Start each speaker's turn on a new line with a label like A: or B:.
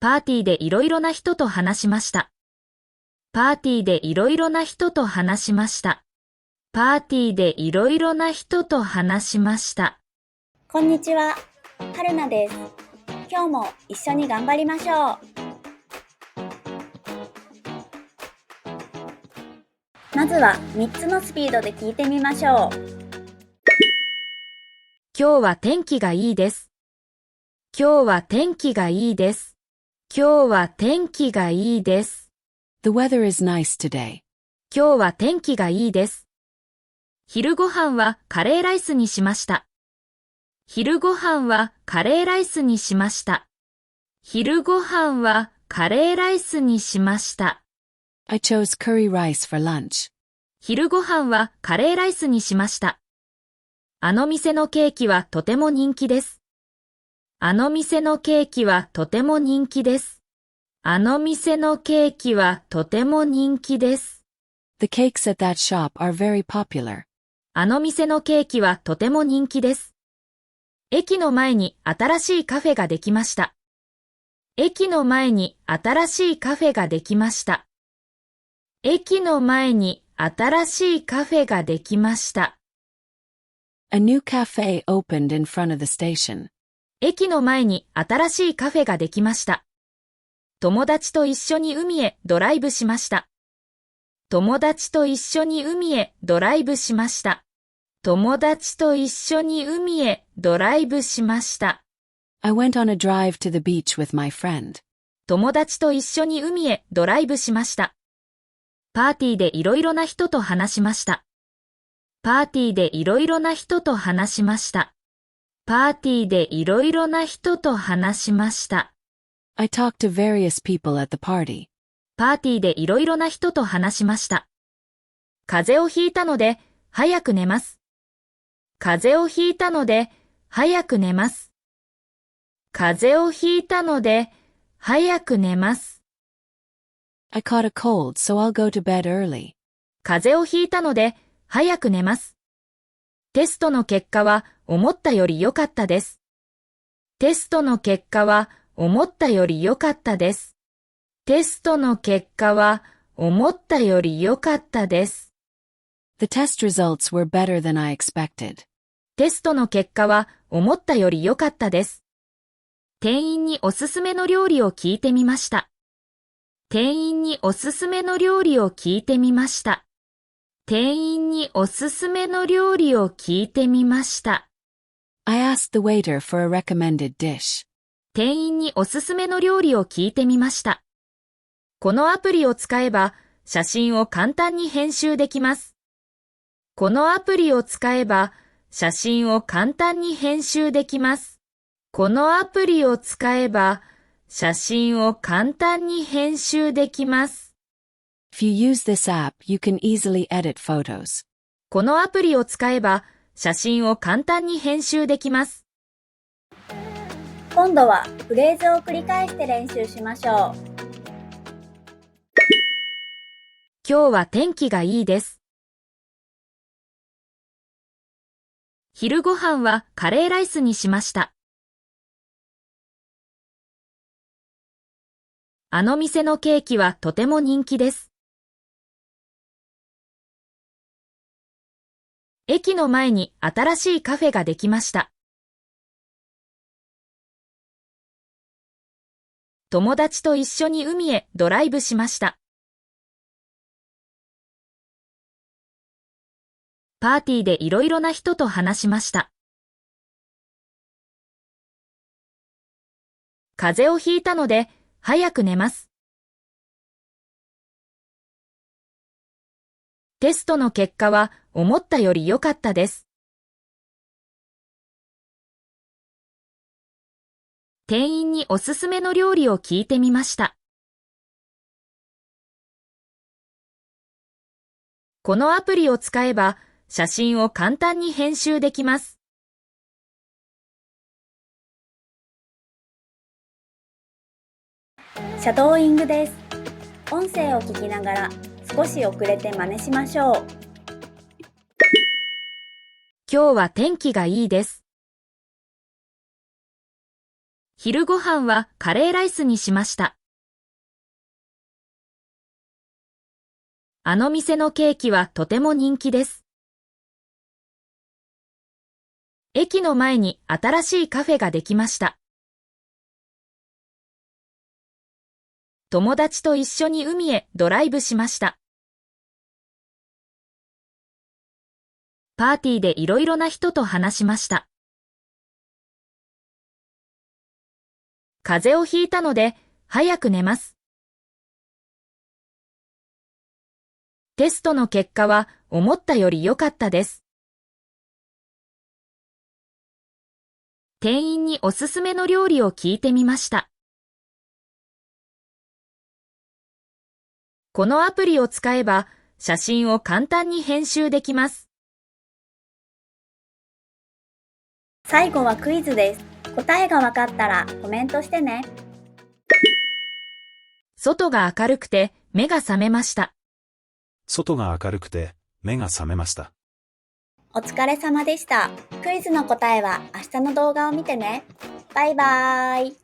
A: パーティーでいろいろな人と話しました。パーティーでいろいろな人と話しました。パーティーでいろいろな人と話しました。
B: こんにちは、はるなです。今日も一緒に頑張りましょう。まずは3つのスピードで聞いてみましょう。
A: 今日は天気がいいです。今日は天気がいいです。今日は天気がいいです。
C: The weather is nice today.
A: 今日は天気がいいです。昼ご飯はカレーライスにしました。昼ご飯はカレーライスにしました。昼ご飯はカレーライスにしました。
C: I chose curry rice for lunch.
A: 昼ご飯はカレーライスにしました。あの店のケーキはとても人気です。あの店のケーキはとても人気です。あの店のケーキはとても人気です。
C: The cakes at that shop are very popular.
A: あの店のケーキはとても人気です。駅の前に新しいカフェができました。駅の前に新しいカフェができました。駅の前に新しいカフェができました。
C: A new cafe opened in front of the station.
A: 駅の前に新しいカフェができました。友達と一緒に海へドライブしました。友達と一緒に海へドライブしました。友達と一緒に海へドライブしました。
C: I went on a drive to the beach with my friend.
A: 友達と一緒に海へドライブしました。パーティーでいろいろな人と話しました。パーティーでいろいろな人と話しました。パーティーでいろいろな人と話しました。
C: I talked to various people at the party.
A: パーティーでいろいろな人と話しました。風邪をひいたので、早く寝ます。風邪をひいたので、早く寝ます。風邪をひいたので、早く寝ます。
C: I caught a cold, so I'll go to bed early.
A: 風邪をひいたので、早く寝ます。テストの結果は思ったより良かったです。テストの結果は思ったより良かったです。テストの結果は思ったより良かったです。
C: The test results were better than I expected.
A: テストの結果は思ったより良かったです。店員におすすめの料理を聞いてみました。店員におすすめの料理を聞いてみました。店員におすすめの料理を聞いてみました。
C: I asked the waiter for a recommended dish.
A: 店員におすすめの料理を聞いてみました。このアプリを使えば写真を簡単に編集できます。このアプリを使えば写真を簡単に編集できます。このアプリを使えば写真を簡単に編集できます。
C: If you use this app, you can easily edit photos.
A: このアプリを使えば写真を簡単に編集できます。
B: 今度はフレーズを繰り返して練習しましょう。
A: 今日は天気がいいです。昼ご飯はカレーライスにしました。あの店のケーキはとても人気です。駅の前に新しいカフェができました。友達と一緒に海へドライブしました。パーティーでいろいろな人と話しました。風邪をひいたので、早く寝ます。テストの結果は思ったより良かったです。店員におすすめの料理を聞いてみました。このアプリを使えば写真を簡単に編集できます。
B: シャドーイングです。音声を聞きながら少し遅れて真似しましょう。
A: 今日は天気がいいです。昼ご飯はカレーライスにしました。あの店のケーキはとても人気です。駅の前に新しいカフェができました。友達と一緒に海へドライブしました。パーティーでいろいろな人と話しました。風邪をひいたので早く寝ます。テストの結果は思ったより良かったです。店員におすすめの料理を聞いてみました。このアプリを使えば写真を簡単に編集できます。
B: 最後はクイズです。答えがわかったらコメントしてね。
A: 外が明るくて目が覚めました。
D: 外が明るくて目が覚めました。
B: お疲れ様でした。クイズの答えは明日の動画を見てね。バイバーイ。